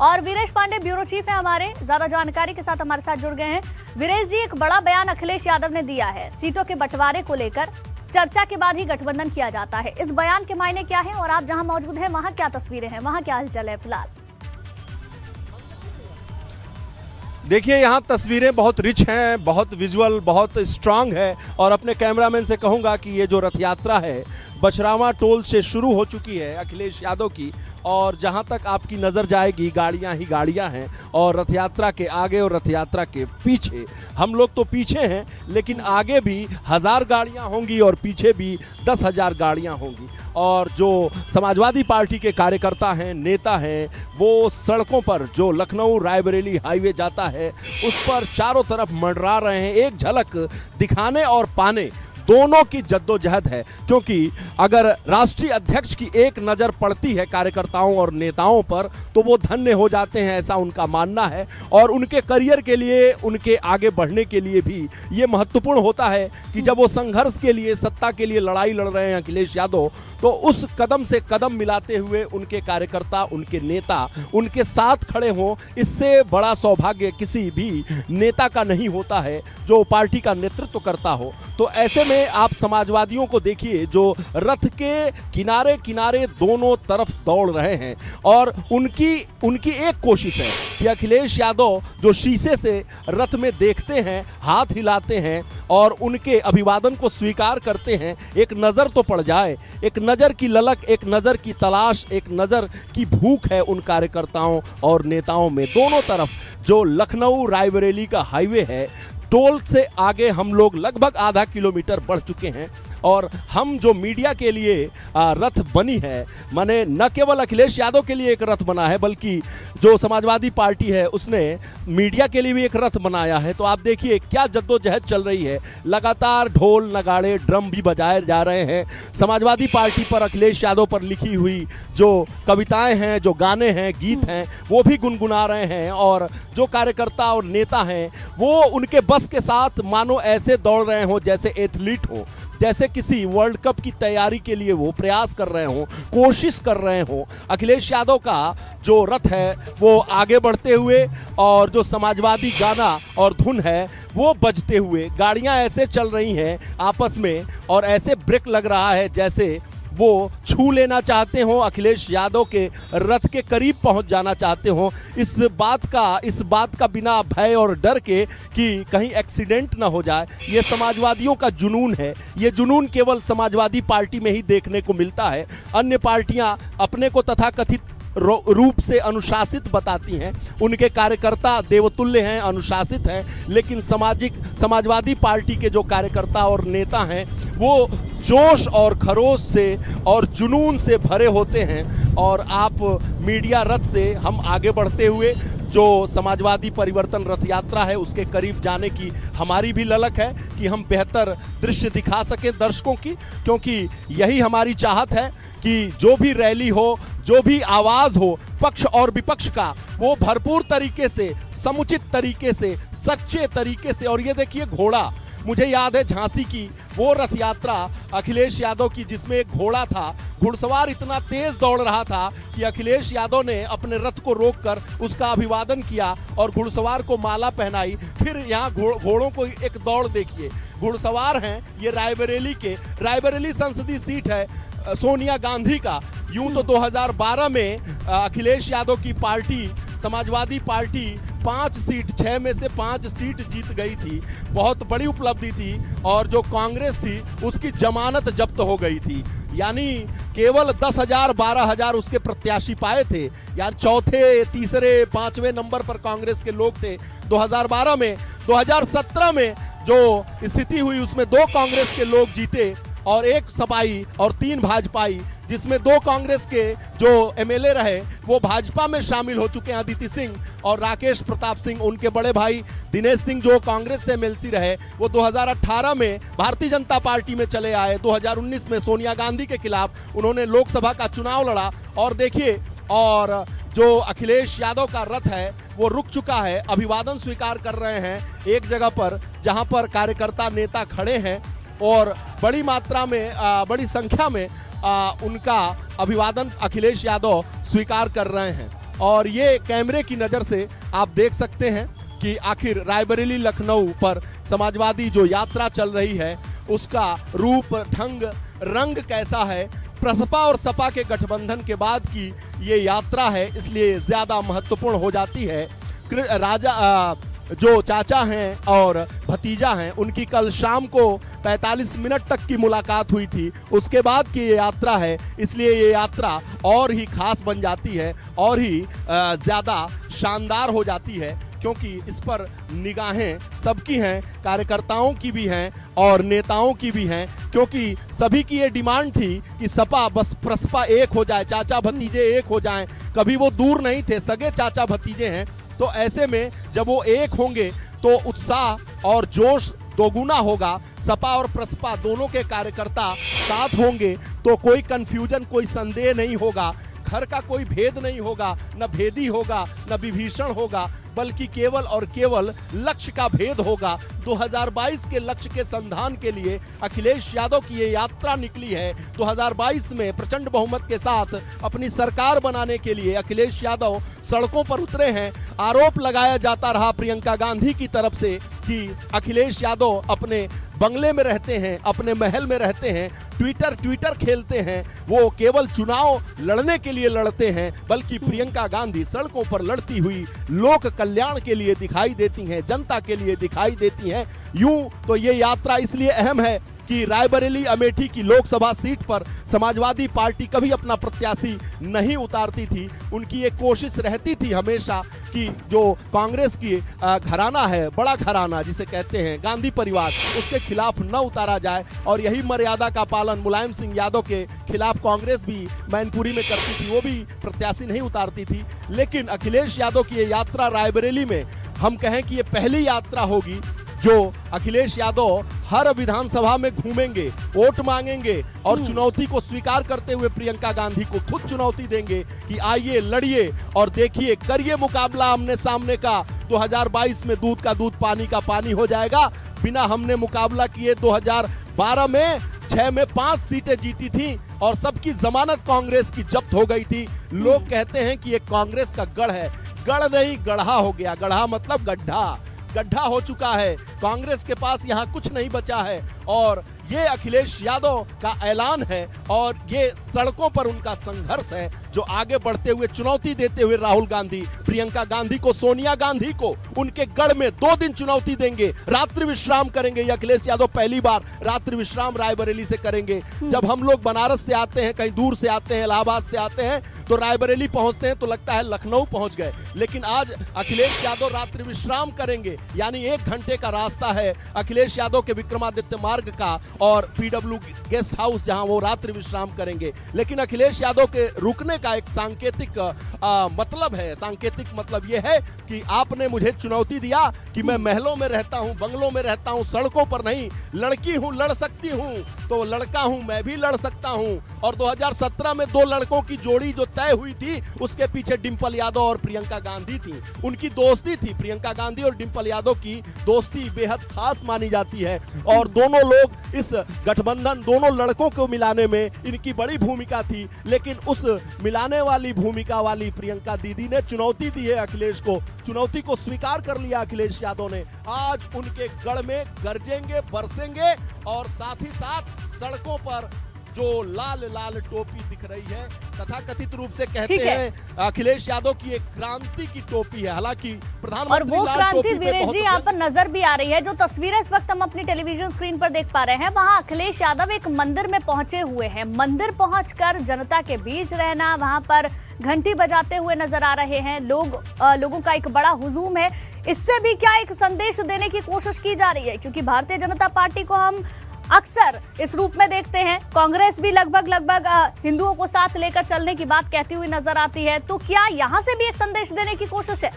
और Viresh Pandey bureau chief है हमारे, ज्यादा जानकारी के साथ हमारे साथ जुड़ गए हैं। वीरेश जी, एक बड़ा बयान अखिलेश यादव ने दिया है सीटों के बंटवारे को लेकर, चर्चा के बाद ही गठबंधन किया जाता है। इस बयान के मायने क्या है और आप जहां मौजूद हैं वहां क्या तस्वीरें हैं, वहां क्या हलचल है फिलहाल? देखिए, यहाँ तस्वीरें बहुत रिच हैं, बहुत विजुअल, बहुत स्ट्रांग है। और अपने कैमरामैन से कहूँगा कि ये जो रथ यात्रा है बछरावा टोल से शुरू हो चुकी है अखिलेश यादव की, और जहाँ तक आपकी नज़र जाएगी गाड़ियाँ ही गाड़ियाँ हैं। और रथ यात्रा के आगे और रथ यात्रा के पीछे, हम लोग तो पीछे हैं लेकिन आगे भी 1000 गाड़ियाँ होंगी और पीछे भी 10,000 गाड़ियाँ होंगी। और जो समाजवादी पार्टी के कार्यकर्ता हैं, नेता हैं, वो सड़कों पर जो लखनऊ रायबरेली हाईवे जाता है उस पर चारों तरफ मंडरा रहे हैं। एक झलक दिखाने और पाने दोनों की जद्दोजहद है, क्योंकि अगर राष्ट्रीय अध्यक्ष की एक नज़र पड़ती है कार्यकर्ताओं और नेताओं पर तो वो धन्य हो जाते हैं, ऐसा उनका मानना है। और उनके करियर के लिए, उनके आगे बढ़ने के लिए भी ये महत्वपूर्ण होता है कि जब वो संघर्ष के लिए, सत्ता के लिए लड़ाई लड़ रहे हैं अखिलेश यादव, तो उस कदम से कदम मिलाते हुए उनके कार्यकर्ता, उनके नेता उनके साथ खड़े हों। इससे बड़ा सौभाग्य किसी भी नेता का नहीं होता है जो पार्टी का नेतृत्व करता हो। तो ऐसे में आप समाजवादियों को देखिए जो रथ के किनारे किनारे दोनों तरफ दौड़ रहे हैं। और उनकी एक कोशिश है कि अखिलेश यादव जो शीशे से रथ में देखते हैं, हाथ हिलाते हैं और उनके अभिवादन को स्वीकार करते हैं, एक नज़र तो पड़ जाए, एक नज़र की ललक, एक नज़र की तलाश, एक नज़र की भूख है उन कार्यकर्ताओं और नेताओं में। दोनों तरफ जो लखनऊ रायबरेली का हाईवे है, टोल से आगे हम लोग लगभग आधा किलोमीटर बढ़ चुके हैं। और हम जो मीडिया के लिए रथ बनी है, माने न केवल अखिलेश यादव के लिए एक रथ बना है बल्कि जो समाजवादी पार्टी है उसने मीडिया के लिए भी एक रथ बनाया है। तो आप देखिए क्या जद्दोजहद चल रही है, लगातार ढोल नगाड़े ड्रम भी बजाए जा रहे हैं। समाजवादी पार्टी पर, अखिलेश यादव पर लिखी हुई जो कविताएं हैं, जो गाने हैं, गीत हैं, वो भी गुनगुना रहे हैं। और जो कार्यकर्ता और नेता हैं वो उनके बस के साथ मानो ऐसे दौड़ रहे हों जैसे एथलीट हो, जैसे किसी वर्ल्ड कप की तैयारी के लिए वो प्रयास कर रहे हों, कोशिश कर रहे हों। अखिलेश यादव का जो रथ है वो आगे बढ़ते हुए, और जो समाजवादी गाना और धुन है वो बजते हुए, गाड़ियां ऐसे चल रही हैं आपस में और ऐसे ब्रेक लग रहा है जैसे वो छू लेना चाहते हो, अखिलेश यादव के रथ के करीब पहुंच जाना चाहते हो। इस बात का बिना भय और डर के कि कहीं एक्सीडेंट ना हो जाए, ये समाजवादियों का जुनून है। ये जुनून केवल समाजवादी पार्टी में ही देखने को मिलता है। अन्य पार्टियां अपने को तथाकथित रूप से अनुशासित बताती हैं, उनके कार्यकर्ता देवतुल्य हैं, अनुशासित हैं, लेकिन समाजवादी पार्टी के जो कार्यकर्ता और नेता हैं वो जोश और खरोश से और जुनून से भरे होते हैं। और आप मीडिया रथ से हम आगे बढ़ते हुए जो समाजवादी परिवर्तन रथ यात्रा है उसके करीब जाने की हमारी भी ललक है कि हम बेहतर दृश्य दिखा सकें दर्शकों की, क्योंकि यही हमारी चाहत है कि जो भी रैली हो, जो भी आवाज़ हो पक्ष और विपक्ष का, वो भरपूर तरीके से, समुचित तरीके से, सच्चे तरीके से। और ये देखिए घोड़ा, मुझे याद है झांसी की वो रथ यात्रा अखिलेश यादव की जिसमें एक घोड़ा था, घुड़सवार इतना तेज दौड़ रहा था कि अखिलेश यादव ने अपने रथ को रोककर उसका अभिवादन किया और घुड़सवार को माला पहनाई। फिर यहाँ घोड़ों को एक दौड़ देखिए, घुड़सवार हैं ये रायबरेली संसदीय सीट है सोनिया गांधी का। यूं तो 2012 में अखिलेश यादव की पार्टी, समाजवादी पार्टी 5 सीट, 6 में से 5 सीट जीत गई थी, बहुत बड़ी उपलब्धि थी। और जो कांग्रेस थी उसकी जमानत जब्त हो गई थी, यानी केवल 10,000 12,000 उसके प्रत्याशी पाए थे। यार चौथे, तीसरे, 5वें नंबर पर कांग्रेस के लोग थे 2012 में। 2017 में जो स्थिति हुई उसमें 2 कांग्रेस के लोग जीते और 1 सपाई और 3 भाजपाई, जिसमें 2 कांग्रेस के जो एमएलए रहे वो भाजपा में शामिल हो चुके हैं, अदिति सिंह और राकेश प्रताप सिंह। उनके बड़े भाई दिनेश सिंह जो कांग्रेस से एमएलसी रहे वो 2018 में भारतीय जनता पार्टी में चले आए। 2019 में सोनिया गांधी के खिलाफ उन्होंने लोकसभा का चुनाव लड़ा। और देखिए, और जो अखिलेश यादव का रथ है वो रुक चुका है, अभिवादन स्वीकार कर रहे हैं एक जगह पर जहां पर कार्यकर्ता नेता खड़े हैं और बड़ी मात्रा में, बड़ी संख्या में उनका अभिवादन अखिलेश यादव स्वीकार कर रहे हैं। और ये कैमरे की नज़र से आप देख सकते हैं कि आखिर रायबरेली लखनऊ पर समाजवादी जो यात्रा चल रही है उसका रूप ढंग रंग कैसा है। प्रसपा और सपा के गठबंधन के बाद की ये यात्रा है, इसलिए ज़्यादा महत्वपूर्ण हो जाती है। राजा जो चाचा हैं और भतीजा हैं उनकी कल शाम को 45 मिनट तक की मुलाकात हुई थी, उसके बाद की ये यात्रा है, इसलिए ये यात्रा और ही खास बन जाती है और ही ज़्यादा शानदार हो जाती है, क्योंकि इस पर निगाहें सबकी हैं, कार्यकर्ताओं की भी हैं और नेताओं की भी हैं, क्योंकि सभी की ये डिमांड थी कि सपा बस प्रसपा एक हो जाए, चाचा भतीजे एक हो जाएं। कभी वो दूर नहीं थे, सगे चाचा भतीजे हैं, तो ऐसे में जब वो एक होंगे तो उत्साह और जोश दोगुना होगा। सपा और प्रसपा दोनों के कार्यकर्ता साथ होंगे तो कोई कंफ्यूजन, कोई संदेह नहीं होगा, घर का कोई भेद नहीं होगा, न भेदी होगा न विभीषण होगा, बल्कि केवल और केवल लक्ष्य का भेद होगा। 2022 के लक्ष्य के संधान के लिए अखिलेश यादव की ये यात्रा निकली है। 2022 में प्रचंड बहुमत के साथ अपनी सरकार बनाने के लिए अखिलेश यादव सड़कों पर उतरे हैं। आरोप लगाया जाता रहा प्रियंका गांधी की तरफ से कि अखिलेश यादव अपने बंगले में रहते हैं, अपने महल में रहते हैं, ट्विटर खेलते हैं, वो केवल चुनाव लड़ने के लिए लड़ते हैं, बल्कि प्रियंका गांधी सड़कों पर लड़ती हुई लोक कल्याण के लिए दिखाई देती हैं, जनता के लिए दिखाई देती हैं। यूं तो ये यात्रा इसलिए अहम है कि रायबरेली अमेठी की लोकसभा सीट पर समाजवादी पार्टी कभी अपना प्रत्याशी नहीं उतारती थी। उनकी एक कोशिश रहती थी हमेशा कि जो कांग्रेस की घराना है, बड़ा घराना जिसे कहते हैं गांधी परिवार, उसके खिलाफ न उतारा जाए, और यही मर्यादा का पालन मुलायम सिंह यादव के खिलाफ कांग्रेस भी मैनपुरी में करती थी, वो भी प्रत्याशी नहीं उतारती थी। लेकिन अखिलेश यादव की ये यात्रा रायबरेली में हम कहें कि ये पहली यात्रा होगी जो अखिलेश यादव हर विधानसभा में घूमेंगे, वोट मांगेंगे और चुनौती को स्वीकार करते हुए प्रियंका गांधी को खुद चुनौती देंगे कि आइए, लड़िए और देखिए, करिए मुकाबला आमने सामने का। 2022 में दूध का दूध, पानी का पानी हो जाएगा। बिना हमने मुकाबला किए 2012 में 6 में 5 सीटें जीती थी और सबकी जमानत कांग्रेस की जब्त हो गई थी। लोग कहते हैं कि ये कांग्रेस का गढ़ है, गढ़ नहीं गढ़ा हो गया। गढ़ा मतलब गड्ढा हो चुका है। कांग्रेस के पास यहाँ कुछ नहीं बचा है और ये अखिलेश यादव का ऐलान है और ये सड़कों पर उनका संघर्ष है, जो आगे बढ़ते हुए चुनौती देते हुए राहुल गांधी, प्रियंका गांधी को, सोनिया गांधी को उनके गढ़ में 2 दिन चुनौती देंगे, रात्रि विश्राम करेंगे। ये अखिलेश यादव पहली बार रात्रि विश्राम रायबरेली से करेंगे। जब हम लोग बनारस से आते हैं, कहीं दूर से आते हैं, इलाहाबाद से आते हैं, तो रायबरेली पहुंचते हैं तो लगता है लखनऊ पहुंच गए, लेकिन आज अखिलेश यादव रात्रि विश्राम करेंगे, यानी 1 घंटे का रास्ता है अखिलेश यादव के विक्रमादित्य मार्ग का और पीडब्ल्यू गेस्ट हाउस, जहां वो रात्रि विश्राम करेंगे। लेकिन अखिलेश यादव के रुकने का एक सांकेतिक मतलब है। सांकेतिक मतलब ये है कि आपने मुझे चुनौती दिया कि मैं महलों में रहता हूं, बंगलों में रहता हूं, सड़कों पर नहीं। लड़की हूं, लड़ सकती हूं, तो लड़का हूं, मैं भी लड़ सकता हूं। और 2017 में 2 लड़कों की जोड़ी जो तय हुई थी, उसके पीछे डिंपल यादव और प्रियंका गांधी थी। उनकी दोस्ती थी, प्रियंका गांधी और डिंपल यादव की दोस्ती बेहद खास मानी जाती है और दोनों लोग इस गठबंधन, दोनों लड़कों को मिलाने में इनकी बड़ी भूमिका थी। लेकिन उस मिलाने वाली भूमिका वाली प्रियंका दीदी ने चुनौती दी है अखिलेश को, चुनौती को स्वीकार कर लिया अखिलेश यादव ने। आज उनके गढ़ में गरजेंगे, बरसेंगे और साथ ही साथ सड़कों पर जो लाल लाल टोपी दिख रही है, तथा कथित रूप से कहते हैं अखिलेश यादव की एक क्रांति की टोपी है। हालांकि प्रधानमंत्री और वो क्रांति वीरेश जी यहाँ पर नजर भी आ रही है। जो तस्वीरें इस वक्त हम अपनी टेलीविजन स्क्रीन पर देख पा रहे हैं, वहाँ अखिलेश यादव एक मंदिर में पहुंचे हुए हैं। मंदिर पहुंचकर जनता के बीच रहना, वहां पर घंटी बजाते हुए नजर आ रहे हैं। लोगों का एक बड़ा हुजूम है। इससे भी क्या एक संदेश देने की कोशिश की जा रही है? क्योंकि भारतीय जनता पार्टी को हम अक्सर इस रूप में देखते हैं, कांग्रेस भी लगभग हिंदुओं को साथ लेकर चलने की बात कहती हुई नजर आती है, तो क्या यहां से भी एक संदेश देने की कोशिश है?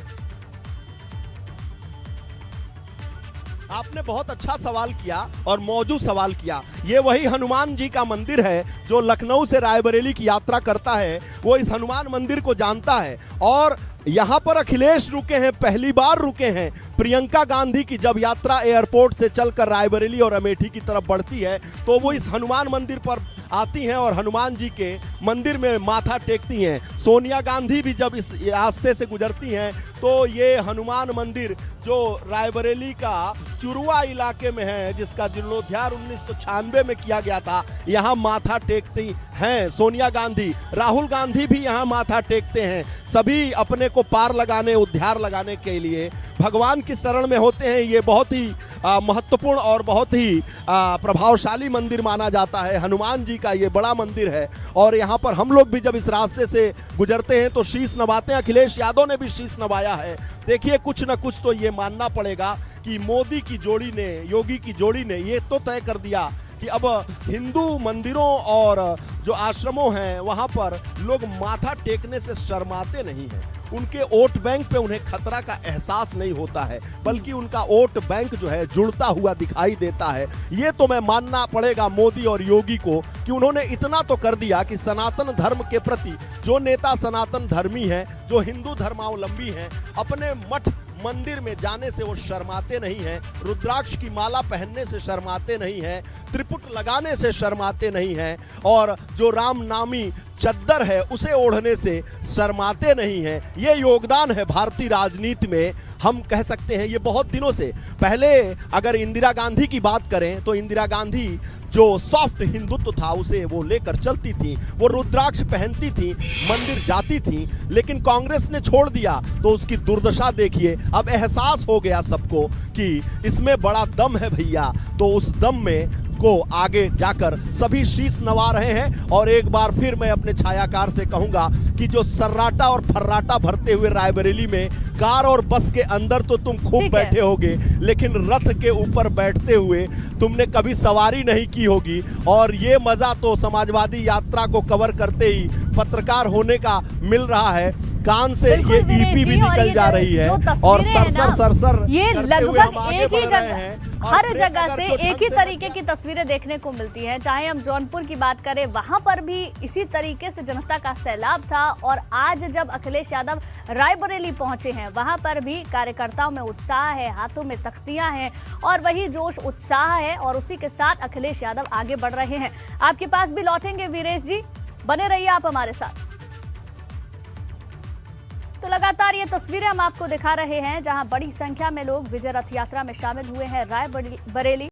आपने बहुत अच्छा सवाल किया और मौजूद सवाल किया। ये वही हनुमान जी का मंदिर है जो लखनऊ से रायबरेली की यात्रा करता है, वो इस हनुमान मंदिर को जानता है। और यहाँ पर अखिलेश रुके हैं, पहली बार रुके हैं। प्रियंका गांधी की जब यात्रा एयरपोर्ट से चलकर रायबरेली और अमेठी की तरफ बढ़ती है तो वो इस हनुमान मंदिर पर आती हैं और हनुमान जी के मंदिर में माथा टेकती हैं। सोनिया गांधी भी जब इस रास्ते से गुजरती हैं तो ये हनुमान मंदिर जो रायबरेली का चुरुआ इलाके में है, जिसका जीर्णोद्धार 1996 में किया गया था, यहाँ माथा टेकती हैं सोनिया गांधी। राहुल गांधी भी यहाँ माथा टेकते हैं। सभी अपने को पार लगाने, उद्धार लगाने के लिए भगवान की शरण में होते हैं। ये बहुत ही महत्वपूर्ण और बहुत ही प्रभावशाली मंदिर माना जाता है। हनुमान जी का ये बड़ा मंदिर है और यहाँ पर हम लोग भी जब इस रास्ते से गुजरते हैं तो शीश नवाते हैं। अखिलेश यादव ने भी शीश नवाया है। देखिए, कुछ न कुछ तो ये मानना पड़ेगा कि मोदी की जोड़ी ने, योगी की जोड़ी ने ये तो तय कर दिया कि अब हिंदू मंदिरों और जो आश्रमों हैं वहाँ पर लोग माथा टेकने से शर्माते नहीं हैं। उनके वोट बैंक पे उन्हें खतरा का एहसास नहीं होता है, बल्कि उनका वोट बैंक जो है जुड़ता हुआ दिखाई देता है। ये तो मैं मानना पड़ेगा मोदी और योगी को कि उन्होंने इतना तो कर दिया कि सनातन धर्म के प्रति जो नेता सनातन धर्मी हैं, जो हिंदू धर्मावलंबी हैं, अपने मठ मंदिर में जाने से वो शर्माते नहीं हैं, रुद्राक्ष की माला पहनने से शर्माते नहीं हैं, त्रिपुट लगाने से शर्माते नहीं हैं और जो राम नामी चद्दर है उसे ओढ़ने से शर्माते नहीं हैं। ये योगदान है भारतीय राजनीति में। हम कह सकते हैं ये बहुत दिनों से, पहले अगर इंदिरा गांधी की बात करें तो इंदिरा गांधी जो सॉफ्ट हिंदुत्व था उसे वो लेकर चलती थी, वो रुद्राक्ष पहनती थी, मंदिर जाती थी, लेकिन कांग्रेस ने छोड़ दिया तो उसकी दुर्दशा देखिए। अब एहसास हो गया सबको कि इसमें बड़ा दम है भैया, तो उस दम में को आगे जाकर सभी शीश नवा रहे हैं। और एक बार फिर मैं अपने छायाकार से कहूंगा कि जो सर्राटा और फर्राटा भरते हुए रायबरेली में कार और बस के अंदर तो तुम खूब बैठे होगे, लेकिन रथ के ऊपर बैठते हुए तुमने कभी सवारी नहीं की होगी। और ये मजा तो समाजवादी यात्रा को कवर करते ही पत्रकार होने का मिल रहा है। कान से ये ईपी भी निकल जा रही है और सरसर ये लगभग एक ही जगह, हर जगह से एक ही तरीके की तस्वीरें देखने को मिलती हैं। चाहे हम जौनपुर की बात करें, वहां पर भी इसी तरीके से जनता का सैलाब था और आज जब अखिलेश यादव रायबरेली पहुंचे हैं वहां पर भी कार्यकर्ताओं में उत्साह है, हाथों में तख्तियां हैं और वही जोश उत्साह है और उसी के साथ अखिलेश यादव आगे बढ़ रहे हैं। आपके पास भी लौटेंगे वीरेश जी, बने रहिए आप हमारे साथ। तो लगातार ये तस्वीरें हम आपको दिखा रहे हैं जहां बड़ी संख्या में लोग विजय रथ यात्रा में शामिल हुए हैं रायबरेली।